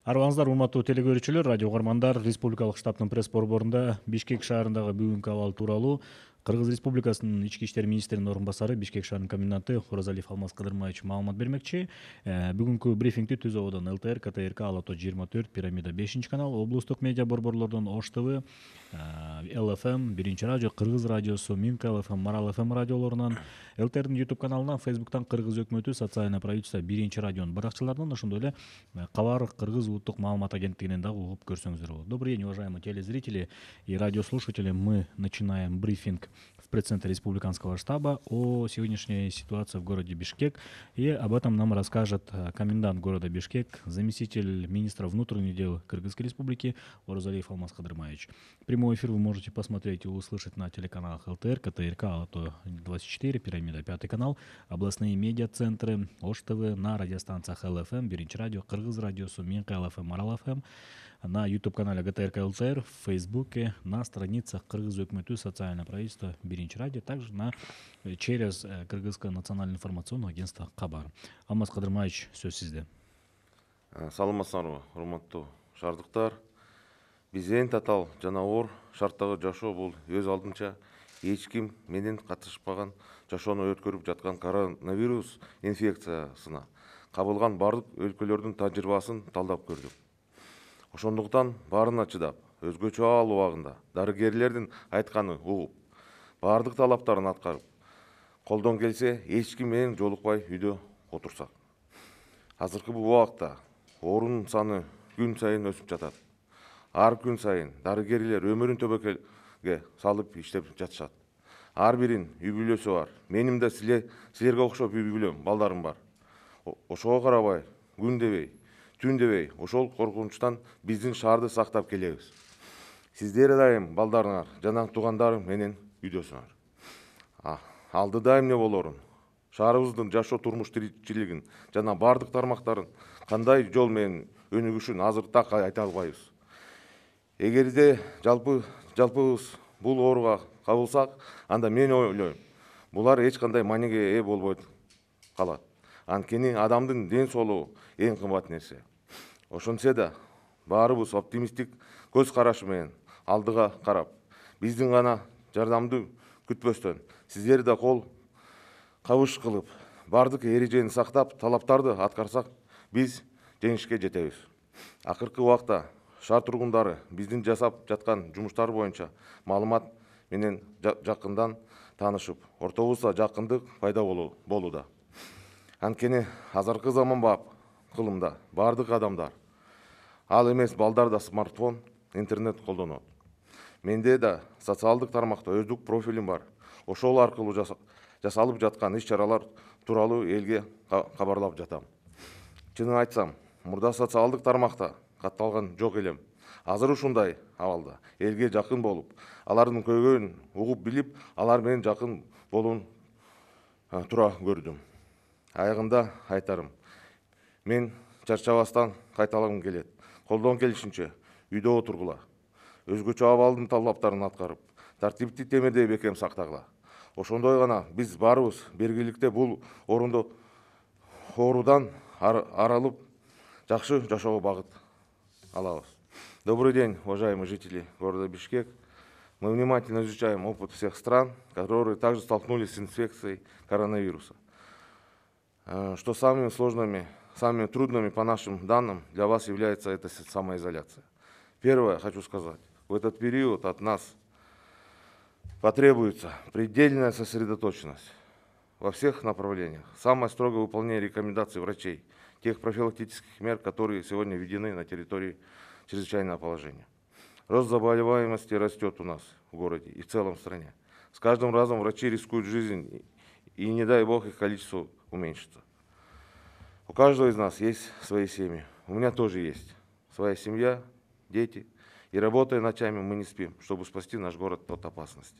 Арыбаңыздар, урматтуу телекөрүүчүлөр, радио угармандар. Республикалык штабтын пресс борборунда Бишкек шаарындагы бүгүнкү абал тууралуу Кыргыз Республикасынын ички иштер министринин орун басары, Бишкек шаарынын коменданты Оразалиев Алмаз Кадырмаевич маалымат бермекчи. Бүгүнкү брифингти Түз абадан ЛТР, КТРК, Ала Тоо 24, Пирамида 5 канал, облустук медиа борборлордон Ош ТВ, ЛФМ, Биринчи радио, Кыргыз радиосу, Минк ЛФМ, Марал ФМ радиолорунан, ЛТРдин YouTube каналынан, Фейсбуктан Кыргыз өкмөтү, социальное правительство, Биринчи радионун баракчаларынан, ошондой эле Кабар Кыргыз улуттук маалымат агенттигинен дагы угуп көрсөңүздөр болот. Добрый день, уважаемые телезрители и радиослушатели. Мы начинаем брифинг в пресс-центре республиканского штаба о сегодняшней ситуации в городе Бишкек. И об этом нам расскажет комендант города Бишкек, заместитель министра внутренних дел Кыргызской республики Оразалиев Алмаз Кадырмаевич. Прямой эфир вы можете посмотреть и услышать на телеканалах ЛТР, КТРК, Ала Тоо 24, Пирамида 5 канал, областные медиа-центры, Ош ТВ, на радиостанциях ЛФМ, Биринчи радио, Кыргыз радиосу, Минк ЛФМ, Марал ФМ, на YouTube-канале ГТРК ЛТР, в Фейсбуке, на страницах Кыргыз өкмөтү, социальное правительство, Биринчи радио, также через Кыргызское национальное информационное агентство Кабар. Алмаз Кадырмаевич, сөз сизде. Саламатсыздарбы, урматтуу шаардыктар. Бизден татал жана оор шарттагы жашоо бул өз алдынча эч ким менен катышпаган жашоону өткөрүп жаткан коронавирус инфекциясына кабылган бардык өлкөлөрдүн тажрыйбасын талдап көрдүк. Ошондуктан баарына чыдап, өзгөчө абал убагында дарыгерлердин айтканы угуп, бардык талаптарын аткарып, колдон келсе эч ким менен жолукпай үйдө отурсак. Азыркы убакта оорунун саны күн сайын өсүп жатат. Ар күн сайын дарыгерлер өмүрүн төбөкөлгө салып иштеп жатышат. Ар бирин үй бүлөсү бар. Менин да силерге окшоп үй бүлөм, балдарым бар. Ошого карабай, күн дебей, түн дебей, ошол коркунучтан биздин шаарды сактап келебиз. Сиздер дайым балдарыңар, жана туугандарың менен үйдөсүңөр. Алдыда эмне болорун, шаарыбыздын жашоо турмуш тиричилигин жана бардык тармактарын кандай жол менен өнүгүшүн азыр так айта албайбыз. Эгерде жалпыбыз бул ооруга кабылсак, анда мен ойлойм, булар эч кандай мааниге ээ болбой калат. Анткени адамдын ден соолугу эң кымбат нерсе. Ошентсе да баарыбыз оптимисттик көз карашы менен алдыга карап, биздин гана жардамды күтпөстөн, сиздер да кол кабыш кылып, бардык эрежени сактап, талаптарды аткарсак, биз жеңишке жетебиз. Акыркы убакта шаар тургундары биздин жасап жаткан жумуштар боюнча маалымат менен жакындан таанышып, ортобузда жакындык пайда болууда. Анткени азыркы заманбап кылымда бардык адамдар, ал эмес балдар да смартфон, интернет колдонот. Менде да социалдык тармакта өздүк профилим бар. Ошол аркылуу жасалып жаткан иш-чаралар тууралуу элге кабарлап жатам. Чынын айтсам, мурда социалдык тармакта катталган жок элем. Азыр ушундай абалда элге жакын болуп, алардын көйгөйүн угуп билип, алар менен жакын болуун тура көрдүм. Аягында айтарым, мен чарчабастан кайталагым келет. Колдон келишинче үйдө отургула, өзгөчө абалдын талаптарын аткарып, тартипти темирдей бекем сактагыла. Ошондой гана биз баарыбыз бергиликте бул оорудан арылып, жакшы жашоого багыт алабыз. Добрый день, уважаемые жители города Бишкек. Мы внимательно изучаем опыт всех стран, которые также столкнулись с инфекцией коронавируса. Что самыми сложными, самыми трудными по нашим данным для вас является эта самоизоляция. Первое, хочу сказать, в этот период от нас потребуется предельная сосредоточенность во всех направлениях, самое строгое выполнение рекомендаций врачей, тех профилактических мер, которые сегодня введены на территории чрезвычайного положения. Рост заболеваемости растет у нас в городе и в целом в стране. С каждым разом врачи рискуют жизнь, и не дай бог их количество уменьшится. У каждого из нас есть свои семьи. У меня тоже есть своя семья, дети. И работая ночами, мы не спим, чтобы спасти наш город от опасности.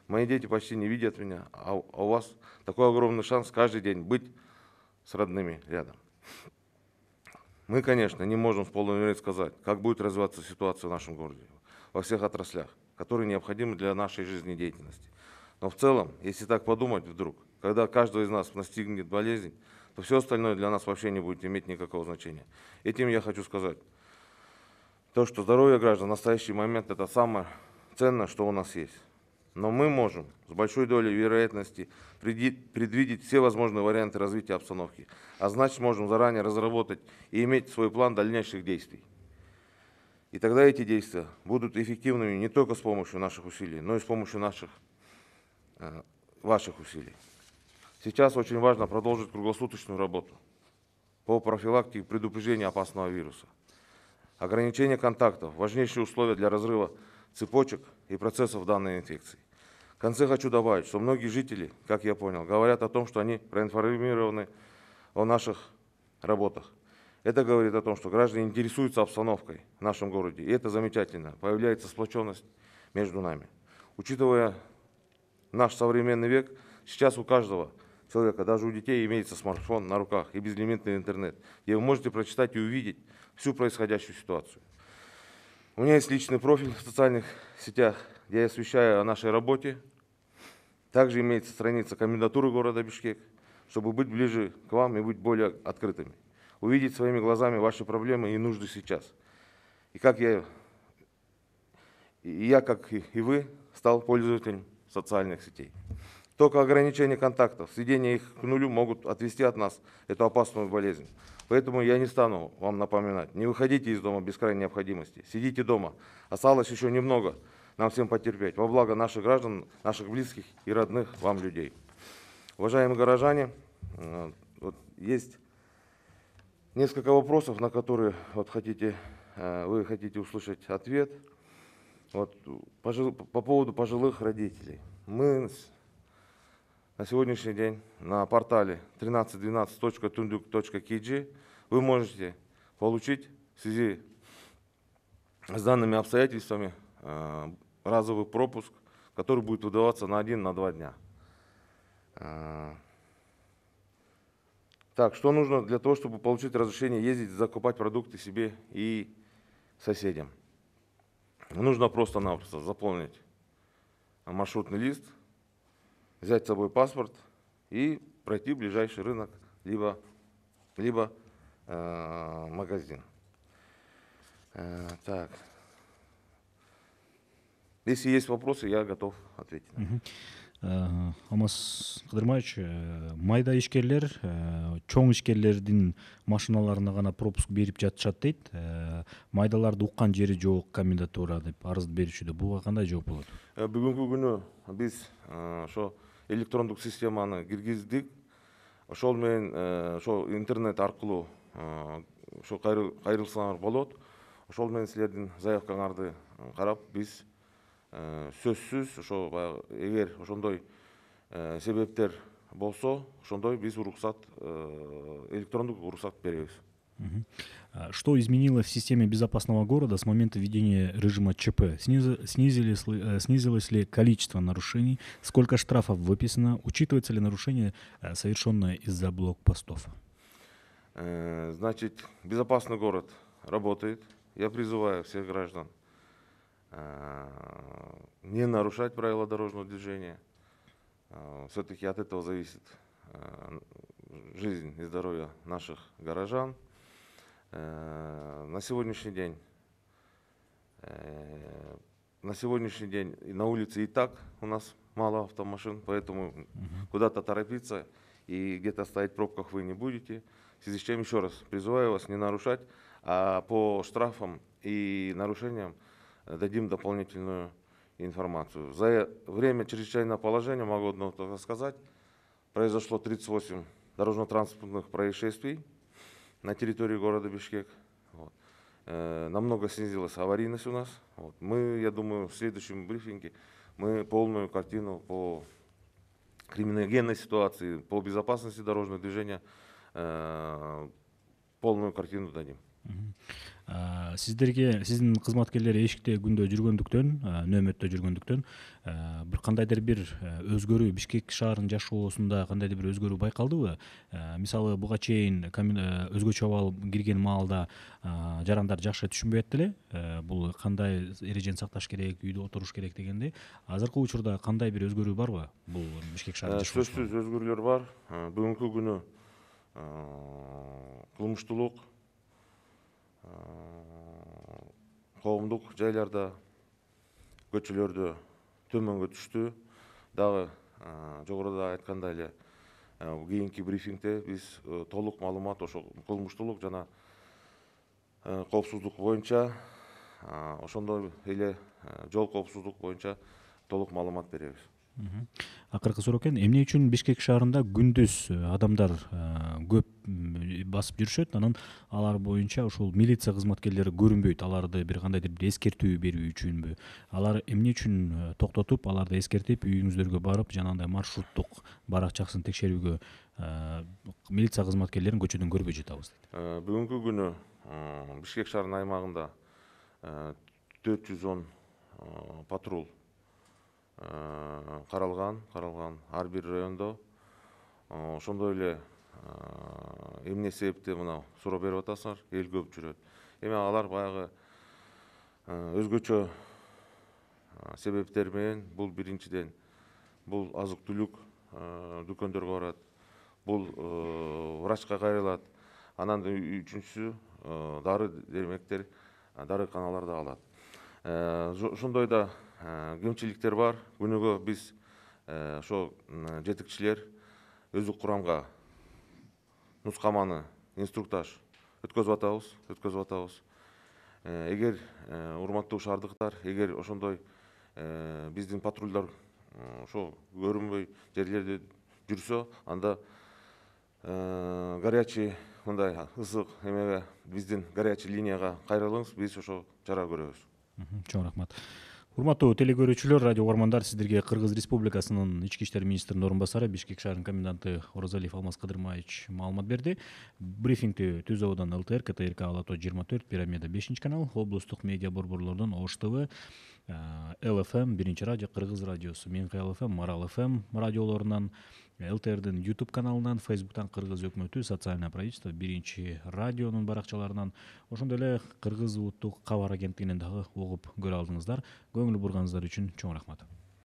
Мои дети почти не видят меня, а у вас такой огромный шанс каждый день быть с родными рядом. Мы, конечно, не можем в полной мере сказать, как будет развиваться ситуация в нашем городе, во всех отраслях, которые необходимы для нашей жизнедеятельности. Но в целом, если так подумать вдруг, когда каждого из нас настигнет болезнь, то все остальное для нас вообще не будет иметь никакого значения. Этим я хочу сказать, то, что здоровье граждан в настоящий момент это самое ценное, что у нас есть. Но мы можем с большой долей вероятности предвидеть все возможные варианты развития обстановки. А значит, можем заранее разработать и иметь свой план дальнейших действий. И тогда эти действия будут эффективными не только с помощью наших усилий, но и с помощью ваших усилий. Сейчас очень важно продолжить круглосуточную работу по профилактике и предупреждению опасного вируса. Ограничение контактов – важнейшие условия для разрыва цепочек и процессов данной инфекции. В конце хочу добавить, что многие жители, как я понял, говорят о том, что они проинформированы о наших работах. Это говорит о том, что граждане интересуются обстановкой в нашем городе, и это замечательно. Появляется сплоченность между нами. Учитывая наш современный век, сейчас у каждого человека, даже у детей, имеется смартфон на руках и безлимитный интернет, где вы можете прочитать и увидеть всю происходящую ситуацию. У меня есть личный профиль в социальных сетях, где я освещаю о нашей работе. Также имеется страница комендатуры города Бишкек, чтобы быть ближе к вам и быть более открытыми. Увидеть своими глазами ваши проблемы и нужды сейчас. И как как и вы, стал пользователем социальных сетей. Только ограничение контактов, сведение их к нулю могут отвести от нас эту опасную болезнь. Поэтому я не стану вам напоминать. Не выходите из дома без крайней необходимости. Сидите дома. Осталось еще немного нам всем потерпеть. Во благо наших граждан, наших близких и родных вам людей. Уважаемые горожане, есть несколько вопросов, на которые вы хотите услышать ответ. По поводу пожилых родителей. Мы на сегодняшний день на портале 1312.tunduк.kg вы можете получить в связи с данными обстоятельствами разовый пропуск, который будет выдаваться на 1-2 дня. Так, что нужно для того, чтобы получить разрешение ездить, закупать продукты себе и соседям? Нужно просто-напросто заполнить маршрутный лист, взять с собой паспорт и пройти в ближайший рынок, либо магазин. Так. Если есть вопросы, я готов ответить. Алмаз Кыдырмаевич, майда ишкерлер чоң ишкерлердин машиналарына гана пропуск берип жатышат дейт. Майдаларды уккан жери жок комендатура деп арыз берүүчүдө. Буга кандай жооп болот? Бүгүнкү күнү биз ошо электрондук системаны киргиздик. Ошол менен ошо интернет аркылуу ошо кайрылсаңар болот. Ошол менен силердин заявкаңарды карап биз сөзсүз ошо эгер ошондой себептер болсо, ошондой биз электрондук уруксат беребиз. Что изменилось в системе безопасного города с момента введения режима ЧП? Снизилось ли количество нарушений? Сколько штрафов выписано? Учитывается ли нарушение, совершенное из-за блокпостов? Значит, безопасный город работает. Я призываю всех граждан не нарушать правила дорожного движения. Все-таки от этого зависит жизнь и здоровье наших горожан. На сегодняшний день на улице и так у нас мало автомашин, поэтому куда-то торопиться и где-то стоять в пробках вы не будете. В связи с чем еще раз призываю вас не нарушать, а по штрафам и нарушениям дадим дополнительную информацию. За время чрезвычайного положения, могу одно только сказать, произошло 38 дорожно-транспортных происшествий на территории города Бишкек. Намного снизилась аварийность у нас. Я думаю, в следующем брифинге мы полную картину по криминогенной ситуации, по безопасности дорожного движения, полную картину дадим. Сиздин кызматкерлер эшикте күндө жүргөндүктөн, нөмөттө жүргөндүктөн бир кандайдыр бир өзгөрүү Бишкек шаарынын жашоосунда кандайдыр бир өзгөрүү байкалдыбы? Мисалы буга чейин өзгөчө абал кирген маалда жарандар жакшы түшүнбөйт эле. Бул кандай эрежени сакташ керек, үйдө отуруш керек дегенде. Азыркы учурда кандай бир өзгөрүү барбы? Бул Бишкек шаарынын жашоосунда? Сөзсүз өзгөрүүлөр бар. Бүгүнкү күнү кылмыштуулук коомдук жайларда, көчөлөрдө төмөнгө түштү. Дагы жогоруда айткандай эле кийинки брифингде биз толук маалымат ошо кылмыштуулук жана коопсуздук боюнча, ошондой эле жол коопсуздук боюнча толук маалымат беребиз. Акыркы суроо экен, эмне үчүн Бишкек шаарында күндүз адамдар көп басып жүрүшөт, анан алар боюнча ушул милиция кызматкерлери көрүнбөйт? Аларды бир кандайдыр бир эскертүү берүү үчүнбү? Алар эмне үчүн токтотуп, аларды эскертип, үйүңүздөргө барып, жанагындай маршруттук баракчасын текшерүүгө милиция кызматкерлерин көчөдөн көрбөй жатабыз дейт? Бүгүнкү күнү Бишкек шаарынын аймагында 410 патруль каралган ар бир райондо. Ошондой эле эмне себептен мына суроо берип атасыңар, эл көп жүрөт. Эми алар баягы өзгөчө себептер менен, бул биринчиден бул азык түлүк дүкөндөргө барат, бул врачка кайрылат, анан үчүнчүсү дары дермектер, дарыканаларда алат. Ошондой да кемчиликтер бар. Күнүгө биз ошо жетекчилер өздүк курамга нускаманы, инструктаж өткөзүп атабыз. Эгер урматтуу шаардыктар, эгер ошондой биздин патрульдер ошо көрүнбөй жерлерде жүрсө, анда горячий мындай ысык эмеге, биздин горячий линияга кайрылыңыз, биз ошо чара көрөбүз. Чоң рахмат. Урматтуу телекөрүүчүлөр, радио угармандар, сиздерге Кыргыз Республикасынын ички иштер министринин орун басары, Бишкек шаарынын коменданты Оразалиев Алмаз Кадырмаевич маалымат берди. Брифингти Түз Абадан ЛТР, КТРК Ала-Тоо 24, Пирамида 5 канал, облустук медиа борборлордон Ош ТВ, ЛФМ, Биринчи радио, Кыргыз радиосу, Меңкай ЛФМ, Марал ФМ радиолорунан, ЛТРдин YouTube каналынан, Facebooктан Кыргыз өкмөтү, социальное правительство, Биринчи радионун баракчаларынан, ошондой эле Кыргыз улуттук кабар агенттигинен дагы угуп көрө алдыңыздар. Көңүл бурганыңыздар үчүн чоң рахмат.